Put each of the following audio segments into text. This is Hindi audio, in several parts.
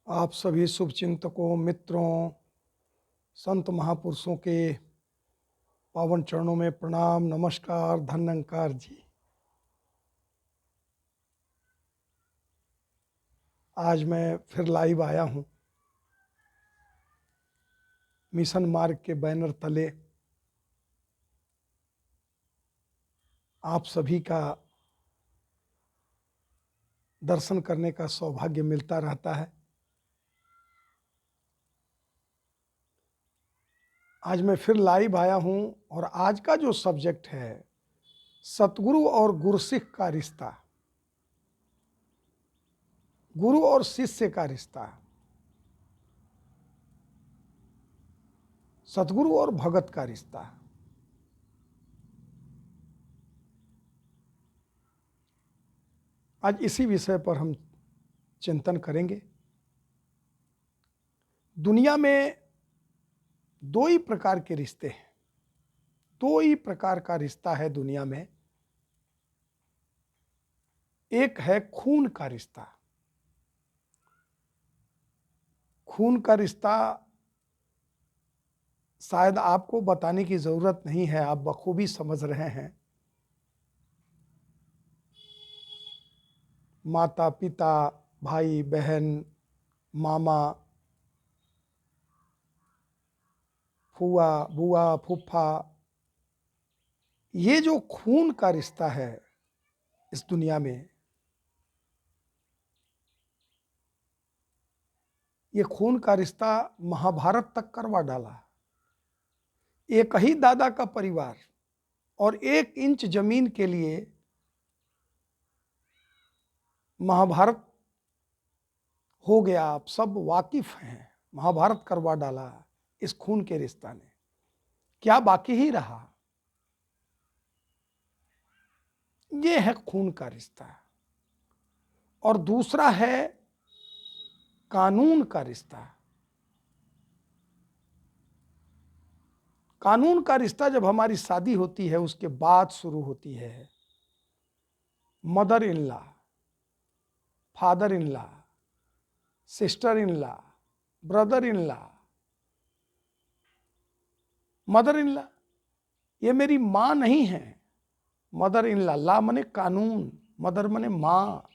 आप सभी शुभचिंतकों, मित्रों, संत महापुरुषों के पावन चरणों में प्रणाम, नमस्कार, धन्यंकार जी। आज मैं फिर लाइव आया हूँ मिशन मार्ग के बैनर तले। आप सभी का दर्शन करने का सौभाग्य मिलता रहता है। आज मैं फिर लाइव आया हूँ और आज का जो सब्जेक्ट है सतगुरु और गुरसिख का रिश्ता, गुरु और शिष्य का रिश्ता, सतगुरु और भगत का रिश्ता। आज इसी विषय पर हम चिंतन करेंगे। दुनिया में दो ही प्रकार के रिश्ते हैं, दो ही प्रकार का रिश्ता है दुनिया में। एक है खून का रिश्ता। खून का रिश्ता शायद आपको बताने की जरूरत नहीं है, आप बखूबी समझ रहे हैं। माता पिता, भाई बहन, मामा, फूआ, बुआ, फूफा, ये जो खून का रिश्ता है इस दुनिया में, ये खून का रिश्ता महाभारत तक करवा डाला। एक ही दादा का परिवार और 1 इंच जमीन के लिए महाभारत हो गया। आप सब वाकिफ हैं, महाभारत करवा डाला इस खून के रिश्ता ने। क्या बाकी ही रहा? ये है खून का रिश्ता। और दूसरा है कानून का रिश्ता। कानून का रिश्ता जब हमारी शादी होती है उसके बाद शुरू होती है। Mother in law, father in law, sister in law, brother in law, mother in law. ये मेरी माँ नहीं है। मदर इन लॉ, ला मने कानून, मदर मने माँ।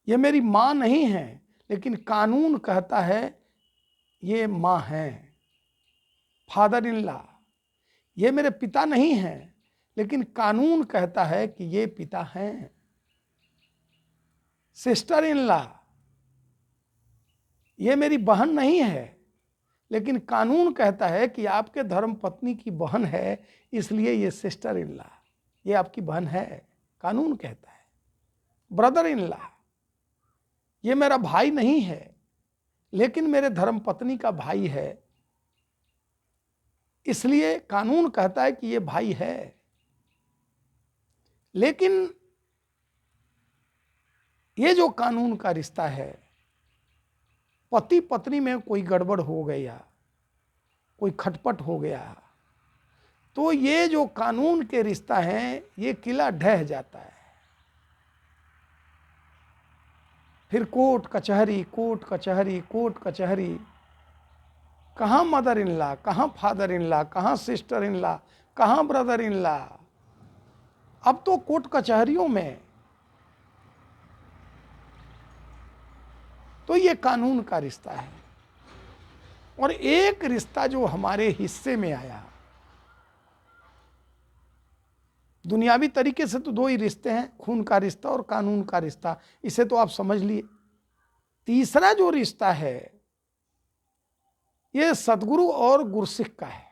ये मेरी माँ नहीं है, लेकिन कानून कहता है ये माँ है। फादर इन लॉ, ये मेरे पिता नहीं हैं, लेकिन कानून कहता है कि ये पिता हैं। सिस्टर इन लॉ, ये मेरी बहन नहीं है, लेकिन कानून कहता है कि आपके धर्म पत्नी की बहन है, इसलिए ये सिस्टर इन लॉ, ये आपकी बहन है, कानून कहता है। ब्रदर इन लॉ, ये मेरा भाई नहीं है, लेकिन मेरे धर्म पत्नी का भाई है, इसलिए कानून कहता है कि ये भाई है। लेकिन ये जो कानून का रिश्ता है, पति पत्नी में कोई गड़बड़ हो गया, कोई खटपट हो गया, तो ये जो कानून के रिश्ता है ये किला ढह जाता है। फिर कोर्ट कचहरी, कोर्ट कचहरी, कोर्ट कचहरी। कहाँ मदर इन लॉ, कहाँ फादर इन लॉ, कहाँ सिस्टर इन लॉ, कहाँ ब्रदर इन लॉ। अब तो कोर्ट कचहरियों में। तो ये कानून का रिश्ता है। और एक रिश्ता जो हमारे हिस्से में आया, दुनियावी तरीके से तो दो ही रिश्ते हैं, खून का रिश्ता और कानून का रिश्ता, इसे तो आप समझ लिए। तीसरा जो रिश्ता है ये सतगुरु और गुरसिख का है,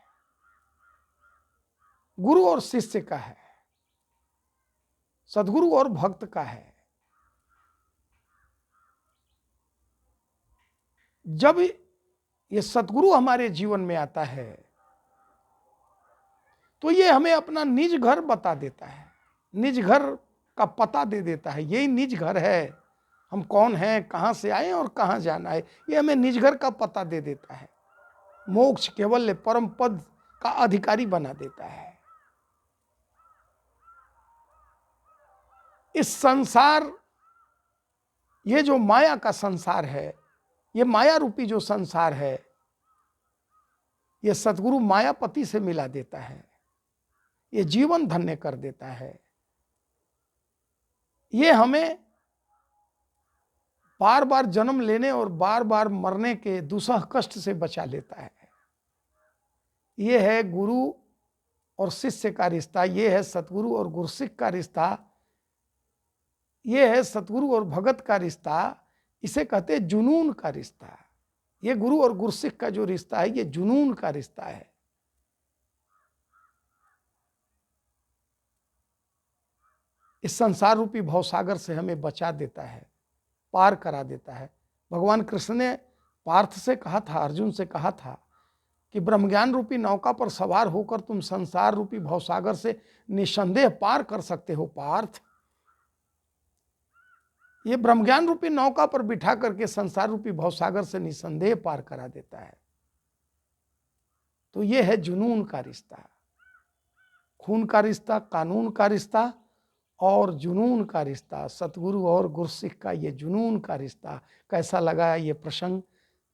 गुरु और शिष्य का है, सतगुरु और भक्त का है। जब ये सतगुरु हमारे जीवन में आता है तो ये हमें अपना निज घर बता देता है, निज घर का पता दे देता है। यही निज घर है, हम कौन हैं, कहाँ से आए और कहाँ जाना है, ये हमें निज घर का पता दे देता है। मोक्ष केवल परम पद का अधिकारी बना देता है। इस संसार ये जो माया का संसार है, ये माया रूपी जो संसार है, ये सतगुरु मायापति से मिला देता है, ये जीवन धन्य कर देता है, ये हमें बार बार जन्म लेने और बार बार मरने के दुसह कष्ट से बचा लेता है। ये है गुरु और शिष्य का रिश्ता, ये है सतगुरु और गुरसिक का रिश्ता, ये है सतगुरु और भगत का रिश्ता। इसे कहते हैं जुनून का रिश्ता। ये गुरु और गुरसिक का जो रिश्ता है, ये जुनून का रिश्ता है। इस संसार रूपी भवसागर से हमें बचा देता है, पार करा देता है। भगवान कृष्ण ने पार्थ से कहा था, अर्जुन से कहा था कि ब्रह्मज्ञान रूपी नौका पर सवार होकर तुम संसार रूपी भवसागर से निसंदेह पार कर सकते हो पार्थ। ये ब्रह्मज्ञान रूपी नौका पर बिठा करके संसार रूपी भवसागर से निसंदेह पार करा देता है। तो ये है जुनून का रिश्ता, खून का रिश्ता, कानून का रिश्ता और जुनून का रिश्ता, सतगुरु और गुरसिक का ये जुनून का रिश्ता। कैसा लगा ये प्रसंग?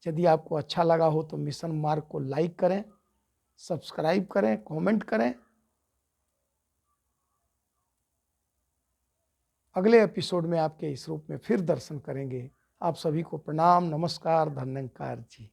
यदि आपको अच्छा लगा हो तो मिशन मार्ग को लाइक करें, सब्सक्राइब करें, कमेंट करें। अगले एपिसोड में आपके इस रूप में फिर दर्शन करेंगे। आप सभी को प्रणाम, नमस्कार, धन्यवाद जी।